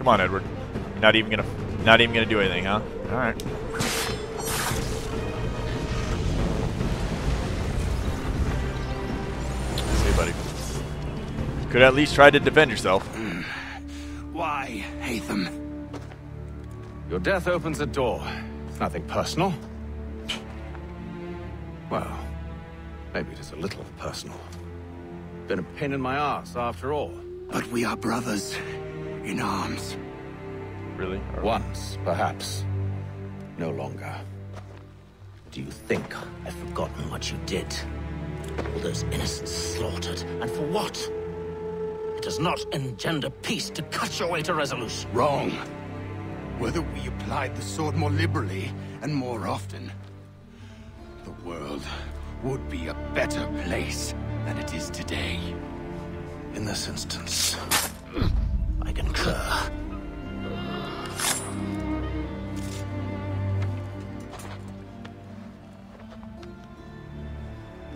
Come on, Edward. Not even gonna do anything, huh? All right. See, buddy. Could at least try to defend yourself. Why, Hatham? Your death opens a door. It's nothing personal. Well, maybe it is a little personal. Been a pain in my ass, after all. But we are brothers in arms. Really? Once, perhaps. No longer. Do you think I've forgotten what you did? All those innocents slaughtered, and for what? It does not engender peace to cut your way to resolution. Wrong. Whether we applied the sword more liberally and more often, the world would be a better place than it is today. In this instance, I concur.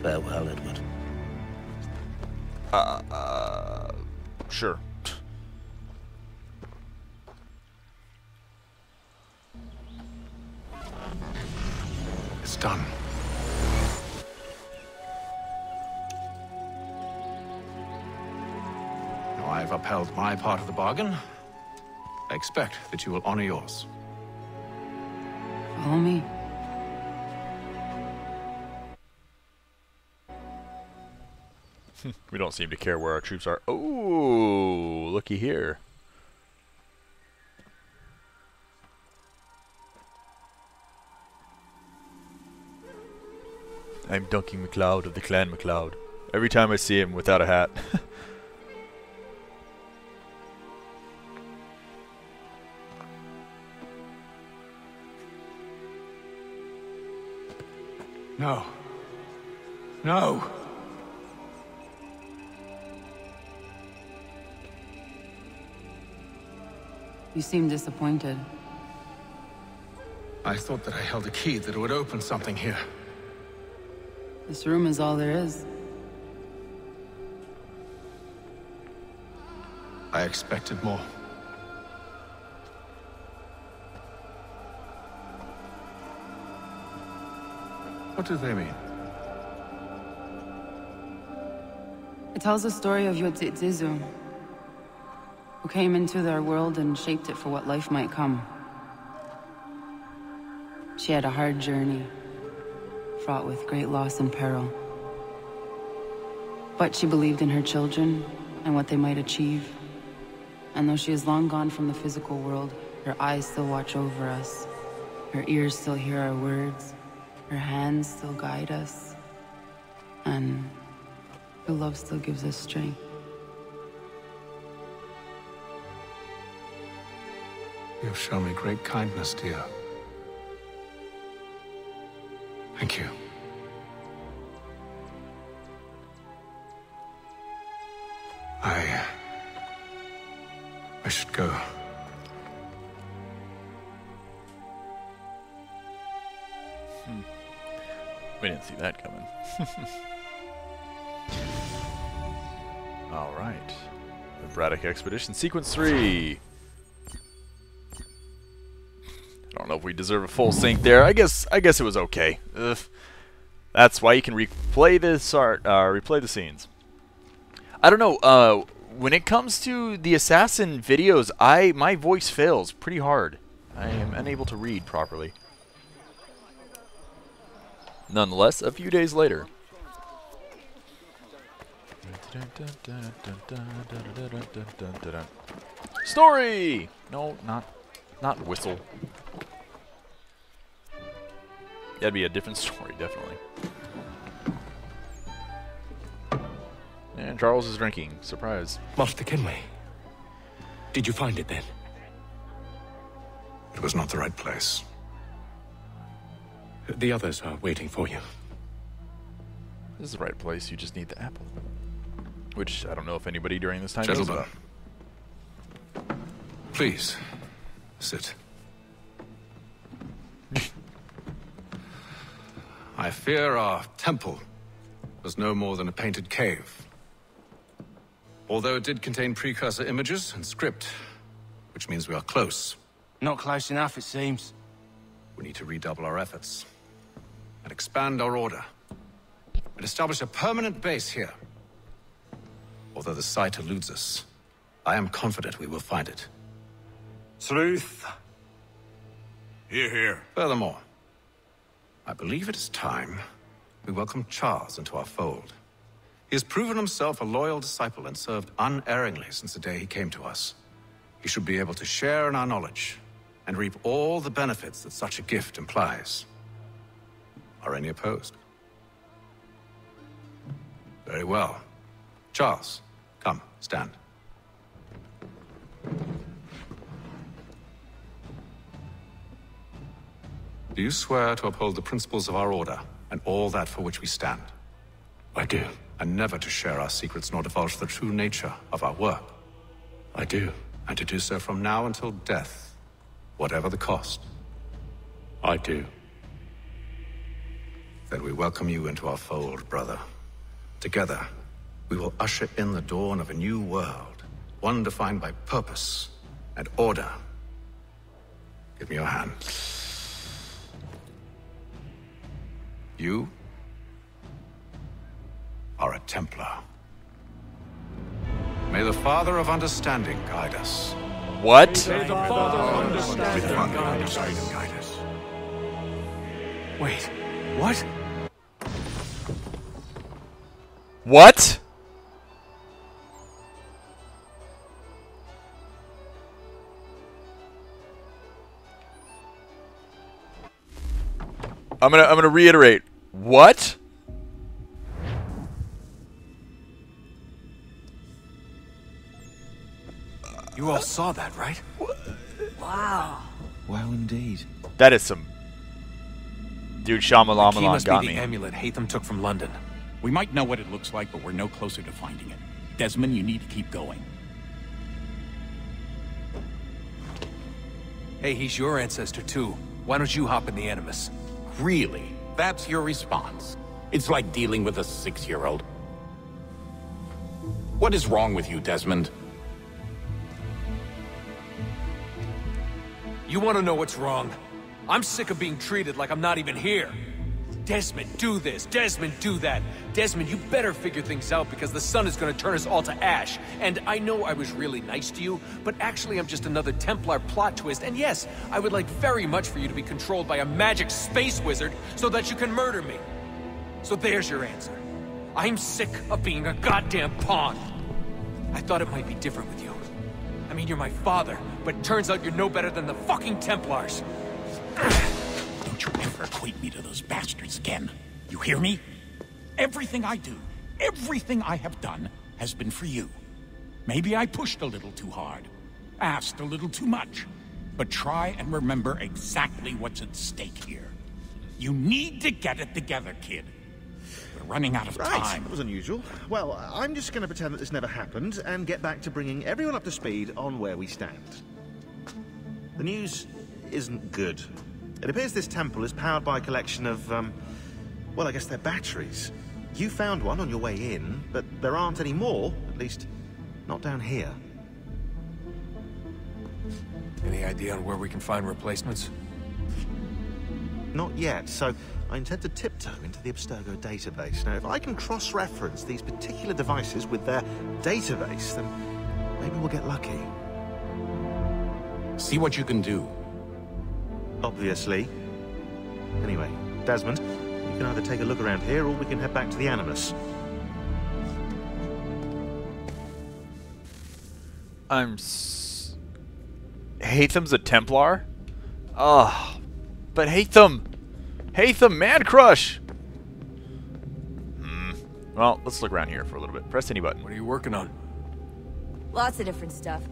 Farewell, Edward. Sure. It's done. Now I've upheld my part of the bargain. I expect that you will honor yours. Follow me. We don't seem to care where our troops are. Oh, looky here. I'm Duncan MacLeod of the Clan MacLeod. Every time I see him without a hat. No. No! You seem disappointed. I thought that I held a key that would open something here. This room is all there is. I expected more. What do they mean? It tells the story of Whaaaat, who came into their world and shaped it for what life might come. She had a hard journey, fraught with great loss and peril. But she believed in her children and what they might achieve. And though she is long gone from the physical world, her eyes still watch over us. Her ears still hear our words. Her hands still guide us. And her love still gives us strength. You have shown me great kindness, dear. Thank you. I should go. We didn't see that coming. All right. The Braddock Expedition, Sequence 3. I don't know if we deserve a full sync there. I guess it was okay. That's why you can replay replay the scenes. I don't know. When it comes to the assassin videos, my voice fails pretty hard. I am unable to read properly. Nonetheless, a few days later. Story! No, not whistle. That'd be a different story, definitely. And Charles is drinking. Surprise. Master Kenway, did you find it then? It was not the right place. The others are waiting for you. This is the right place. You just need the apple. Which, I don't know if anybody during this time knows Gentlemen, about. please, sit. I fear our temple was no more than a painted cave. Although it did contain precursor images and script, which means we are close. Not close enough, it seems. We need to redouble our efforts and expand our order and establish a permanent base here. Although the site eludes us, I am confident we will find it. Truth. Hear, hear. Furthermore, I believe it is time we welcome Charles into our fold. He has proven himself a loyal disciple and served unerringly since the day he came to us. He should be able to share in our knowledge and reap all the benefits that such a gift implies. Are any opposed? Very well. Charles, come, stand. Do you swear to uphold the principles of our order and all that for which we stand? I do. And never to share our secrets nor divulge the true nature of our work? I do. And to do so from now until death, whatever the cost? I do. Then we welcome you into our fold, brother. Together, we will usher in the dawn of a new world, one defined by purpose and order. Give me your hand. You are a Templar. May the Father of Understanding guide us. What? May the Father of Understanding guide us. Wait, what? What? I'm gonna reiterate. What? You all saw that, right? Wow. Wow, indeed. That is some... Dude, Key Shyamalan must got be the me. amulet Hatham took from London. We might know what it looks like, but we're no closer to finding it. Desmond, you need to keep going. Hey, he's your ancestor too. Why don't you hop in the Animus? Really? That's your response? It's like dealing with a 6-year-old. What is wrong with you, Desmond? You want to know what's wrong? I'm sick of being treated like I'm not even here. Desmond, do this. Desmond, do that. Desmond, you better figure things out because the sun is going to turn us all to ash. And I know I was really nice to you, but actually I'm just another Templar plot twist. And yes, I would like very much for you to be controlled by a magic space wizard so that you can murder me. So there's your answer. I'm sick of being a goddamn pawn. I thought it might be different with you. I mean, you're my father, but it turns out you're no better than the fucking Templars. Don't you ever equate me to those bastards again. You hear me? Everything I do, everything I have done, has been for you. Maybe I pushed a little too hard, asked a little too much, but try and remember exactly what's at stake here. You need to get it together, kid. We're running out of time. That was unusual. Well, I'm just going to pretend that this never happened and get back to bringing everyone up to speed on where we stand. The news isn't good. It appears this temple is powered by a collection of, well, I guess they're batteries. You found one on your way in, but there aren't any more, at least not down here. Any idea on where we can find replacements? Not yet, so I intend to tiptoe into the Abstergo database. Now, if I can cross-reference these particular devices with their database, then maybe we'll get lucky. See what you can do. Obviously. Anyway, Desmond, you can either take a look around here or we can head back to the Animus. Hatham's a Templar? Oh, but Hatham, man crush. Well, let's look around here for a little bit. Press any button. What are you working on? Lots of different stuff.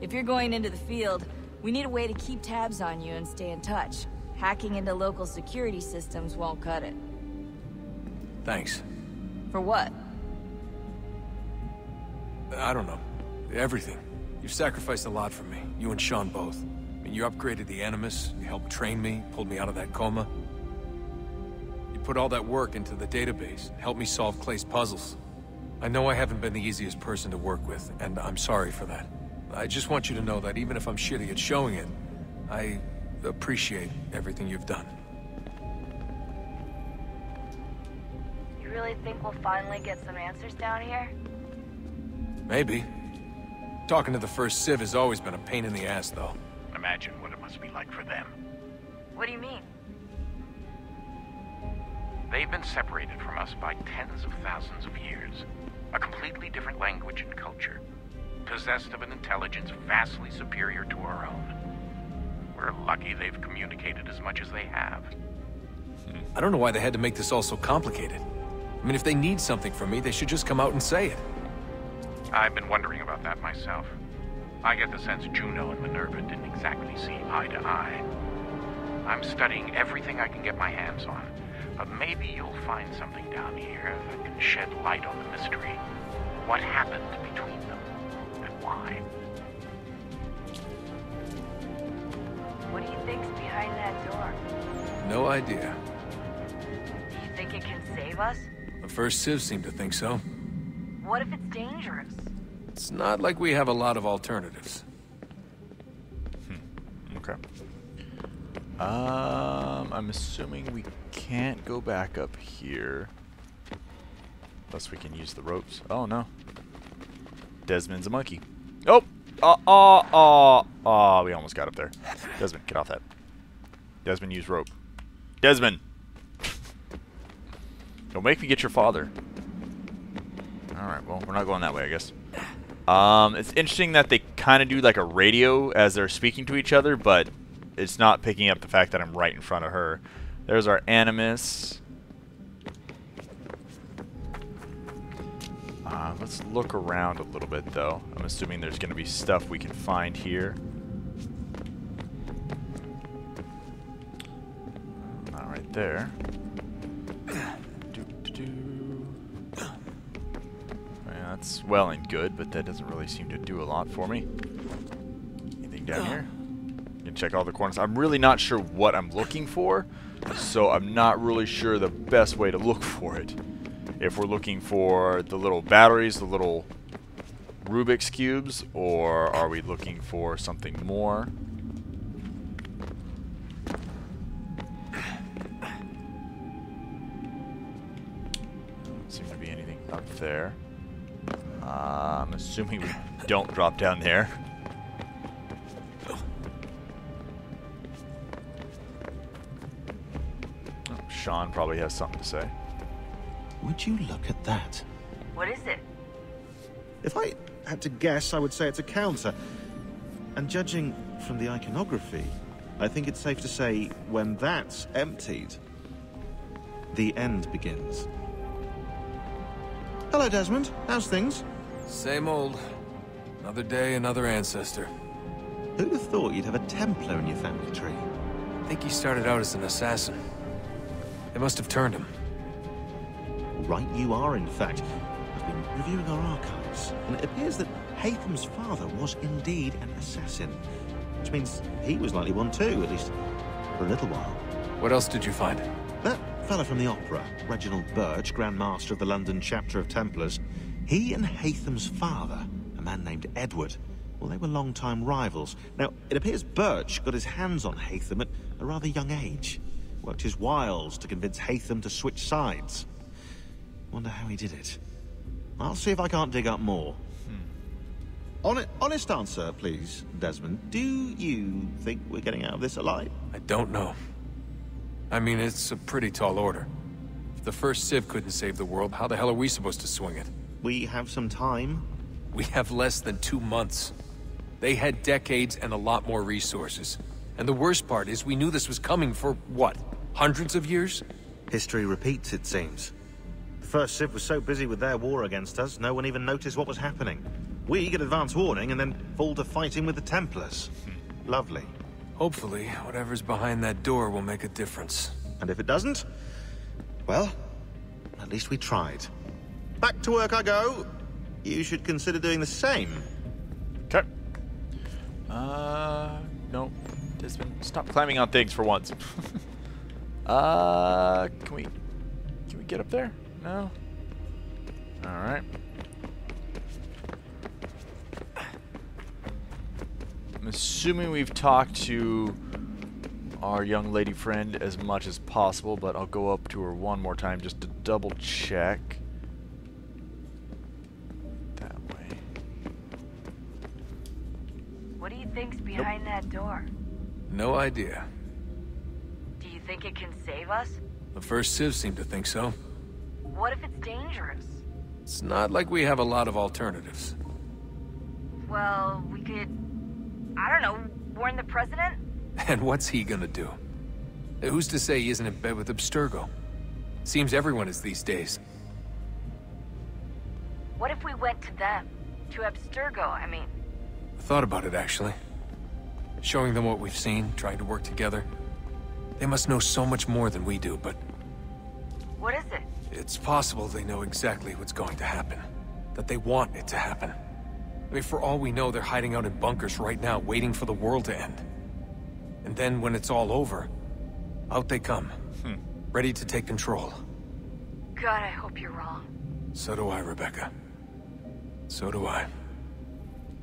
If you're going into the field, we need a way to keep tabs on you and stay in touch. Hacking into local security systems won't cut it. Thanks. For what? I don't know. Everything. You've sacrificed a lot for me. You and Sean both. I mean, you upgraded the Animus, you helped train me, pulled me out of that coma. You put all that work into the database, helped me solve Clay's puzzles. I know I haven't been the easiest person to work with, and I'm sorry for that. I just want you to know that even if I'm shitty at showing it, I appreciate everything you've done. You really think we'll finally get some answers down here? Maybe. Talking to the first Civ has always been a pain in the ass, though. Imagine what it must be like for them. What do you mean? They've been separated from us by tens of thousands of years. A completely different language and culture. Possessed of an intelligence vastly superior to our own. We're lucky they've communicated as much as they have. I don't know why they had to make this all so complicated. I mean, if they need something from me, they should just come out and say it. I've been wondering about that myself. I get the sense Juno and Minerva didn't exactly see eye to eye. I'm studying everything I can get my hands on, but maybe you'll find something down here that can shed light on the mystery. What happened between them, and why? What do you think's behind that door? No idea. Do you think it can save us? The first Civ seemed to think so. What if it's dangerous? It's not like we have a lot of alternatives. Okay. I'm assuming we can't go back up here. Unless we can use the ropes. Oh, no. Desmond's a monkey. Oh! We almost got up there. Desmond, get off that. Desmond, use rope. Desmond! Don't make me get your father. Alright, well, we're not going that way, I guess. It's interesting that they kind of do like a radio as they're speaking to each other, but it's not picking up the fact that I'm right in front of her. There's our Animus. Let's look around a little bit, though. I'm assuming there's going to be stuff we can find here. Not right there. That's well and good, but that doesn't really seem to do a lot for me. Anything down here? You can check all the corners. I'm really not sure what I'm looking for, so I'm not really sure the best way to look for it. If we're looking for the little batteries, the little Rubik's Cubes, or are we looking for something more? Doesn't seem to be anything up there. I'm assuming we don't drop down there. Oh, Sean probably has something to say. Would you look at that? What is it? If I had to guess, I would say it's a counter. And judging from the iconography, I think it's safe to say when that's emptied, the end begins. Hello, Desmond. How's things? Same old. Another day, another ancestor. Who'd have thought you'd have a Templar in your family tree? I think he started out as an assassin. They must have turned him. Right you are, in fact. I've been reviewing our archives, and it appears that Haytham's father was indeed an assassin. Which means he was likely one too, at least for a little while. What else did you find? That fella from the opera, Reginald Birch, Grand Master of the London chapter of Templars, he and Haytham's father, a man named Edward, well, they were long-time rivals. Now, it appears Birch got his hands on Haytham at a rather young age. Worked his wiles to convince Haytham to switch sides. Wonder how he did it. I'll see if I can't dig up more. Honest answer, please, Desmond. Do you think we're getting out of this alive? I don't know. I mean, it's a pretty tall order. If the first Civ couldn't save the world, how the hell are we supposed to swing it? We have some time. We have less than 2 months. They had decades and a lot more resources. And the worst part is we knew this was coming for, what, hundreds of years? History repeats, it seems. The first Civ was so busy with their war against us, no one even noticed what was happening. We get advance warning and then fall to fighting with the Templars. Lovely. Hopefully, whatever's behind that door will make a difference. And if it doesn't, well, at least we tried. Back to work I go. You should consider doing the same. Okay. No. Desmond, stop climbing on things for once. Can we get up there? No? Alright. I'm assuming we've talked to our young lady friend as much as possible, but I'll go up to her one more time just to double check. That way. What do you think's behind that door? No idea. Do you think it can save us? The first Civ seemed to think so. What if it's dangerous? It's not like we have a lot of alternatives. Well, we could... I don't know, warn the president? And what's he gonna do? Who's to say he isn't in bed with Abstergo? Seems everyone is these days. What if we went to them? To Abstergo, I mean. I thought about it, actually. Showing them what we've seen, trying to work together. They must know so much more than we do, but... What is it? It's possible they know exactly what's going to happen. That they want it to happen. I mean, for all we know, they're hiding out in bunkers right now, waiting for the world to end. And then, when it's all over, out they come. Ready to take control. God, I hope you're wrong. So do I, Rebecca. So do I.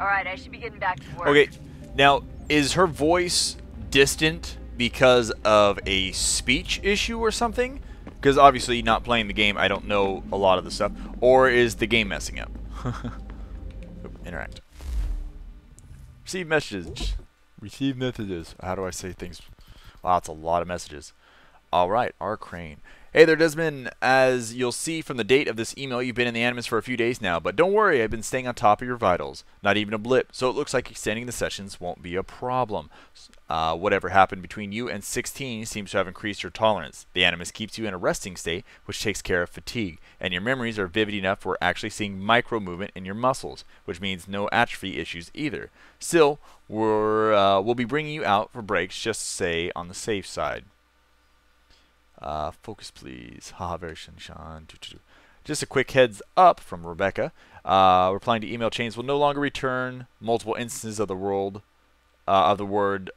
Alright, I should be getting back to work. Okay, now, is her voice distant because of a speech issue or something? Because obviously, not playing the game, I don't know a lot of the stuff. Or is the game messing up? Interact. Receive messages. Receive messages. How do I say things? Wow, that's a lot of messages. Alright, our Crane. Hey there, Desmond. As you'll see from the date of this email, you've been in the Animus for a few days now, but don't worry, I've been staying on top of your vitals. Not even a blip, so it looks like extending the sessions won't be a problem. Whatever happened between you and 16 seems to have increased your tolerance. The Animus keeps you in a resting state, which takes care of fatigue, and your memories are vivid enough for actually seeing micro-movement in your muscles, which means no atrophy issues either. Still, we'll be bringing you out for breaks, just to say on the safe side. Focus, please. Haha, very Shanshan. Just a quick heads up from Rebecca. Replying to email chains will no longer return multiple instances of the word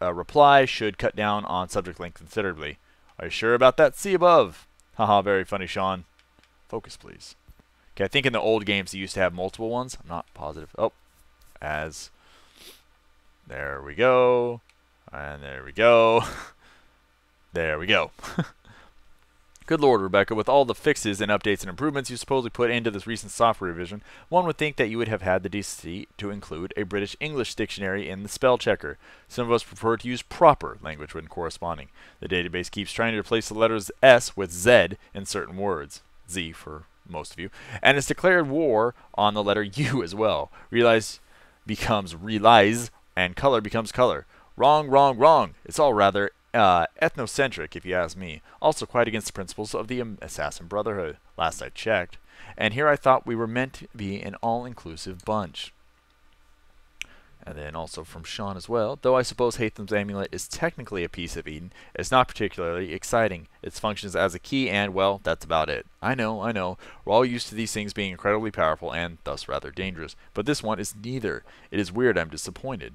reply. Should cut down on subject length considerably. Are you sure about that? See above. Haha, very funny, Sean. Focus, please. Okay, I think in the old games they used to have multiple ones. I'm not positive. Oh, there we go. And there we go. There we go. Good lord, Rebecca, with all the fixes and updates and improvements you supposedly put into this recent software revision, one would think that you would have had the decency to include a British English dictionary in the spell checker. Some of us prefer to use proper language when corresponding. The database keeps trying to replace the letters S with Z in certain words. Z for most of you. And it's declared war on the letter U as well. Realize becomes realize, and color becomes color. Wrong, wrong, wrong. It's all rather ethnocentric, if you ask me. Also quite against the principles of the Assassin Brotherhood, last I checked. And here I thought we were meant to be an all-inclusive bunch. And then also from Sean as well. Though I suppose Hatham's amulet is technically a piece of Eden, it's not particularly exciting. It functions as a key and, well, that's about it. I know. We're all used to these things being incredibly powerful and thus rather dangerous. But this one is neither. It is weird I'm disappointed.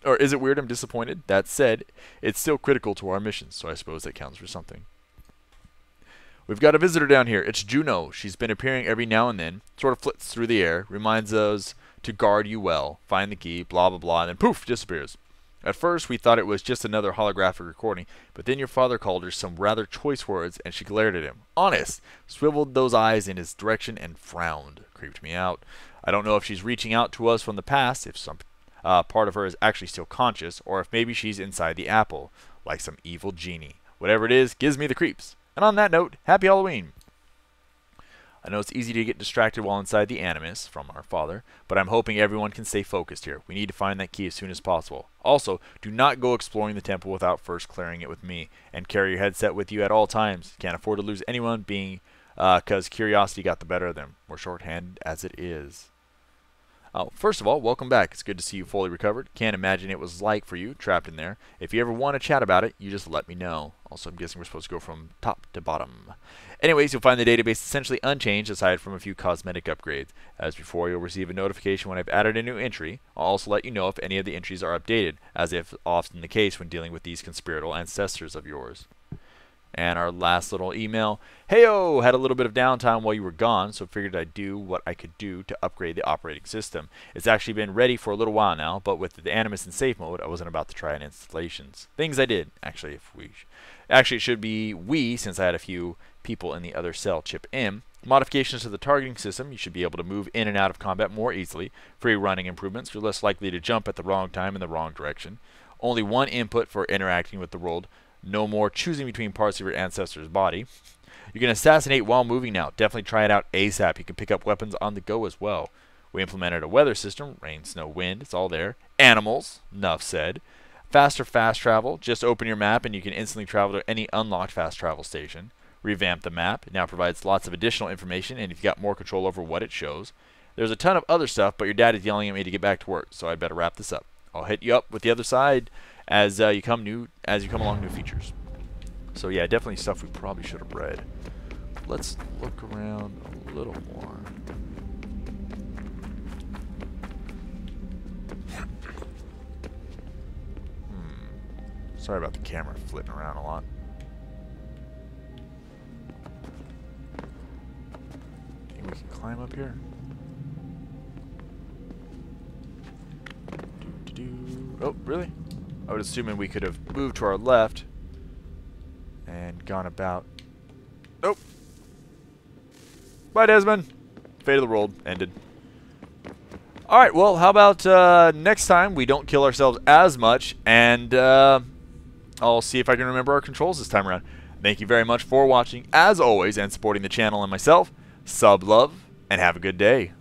Or is it weird I'm disappointed? That said, it's still critical to our mission, so I suppose that counts for something. We've got a visitor down here. It's Juno. She's been appearing every now and then, sort of flits through the air, reminds us to guard you well, find the key, blah, blah, blah, and then poof, disappears. At first, we thought it was just another holographic recording, but then your father called her some rather choice words, and she glared at him. Honest! Swiveled those eyes in his direction and frowned. Creeped me out. I don't know if she's reaching out to us from the past, if some part of her is actually still conscious, or if maybe she's inside the apple, like some evil genie. Whatever it is, gives me the creeps. And on that note, happy Halloween! I know it's easy to get distracted while inside the Animus, from our father, but I'm hoping everyone can stay focused here. We need to find that key as soon as possible. Also, do not go exploring the temple without first clearing it with me, and carry your headset with you at all times. Can't afford to lose anyone because curiosity got the better of them. We're short-handed as it is. First of all, welcome back. It's good to see you fully recovered. Can't imagine it was like for you, trapped in there. If you ever want to chat about it, you just let me know. Also, I'm guessing we're supposed to go from top to bottom. Anyways, you'll find the database essentially unchanged aside from a few cosmetic upgrades. As before, you'll receive a notification when I've added a new entry. I'll also let you know if any of the entries are updated, as if often the case when dealing with these conspiratorial ancestors of yours. And our last little email. Heyo, had a little bit of downtime while you were gone, so figured I'd do what I could do to upgrade the operating system. It's actually been ready for a little while now, but with the Animus in safe mode, I wasn't about to try an installations. Things I did, actually, Actually, it should be we, since I had a few people in the other cell chip in. Modifications to the targeting system, you should be able to move in and out of combat more easily. Free running improvements, you're less likely to jump at the wrong time in the wrong direction. Only one input for interacting with the world. No more choosing between parts of your ancestor's body. You can assassinate while moving now. Definitely try it out ASAP. You can pick up weapons on the go as well. We implemented a weather system. Rain, snow, wind. It's all there. Animals. Enough said. Faster fast travel. Just open your map and you can instantly travel to any unlocked fast travel station. Revamp the map. It now provides lots of additional information and you've got more control over what it shows. There's a ton of other stuff, but your dad is yelling at me to get back to work, so I'd better wrap this up. I'll hit you up with the other side as you come along new features. So yeah, definitely stuff we probably should have read. Let's look around a little more. Sorry about the camera flipping around a lot. Think we can climb up here? Oh, really? I would assume we could have moved to our left and gone about. Oh! Bye, Desmond! Fate of the world ended. Alright, well, how about next time we don't kill ourselves as much, and I'll see if I can remember our controls this time around. Thank you very much for watching, as always, and supporting the channel and myself. Sub love, and have a good day.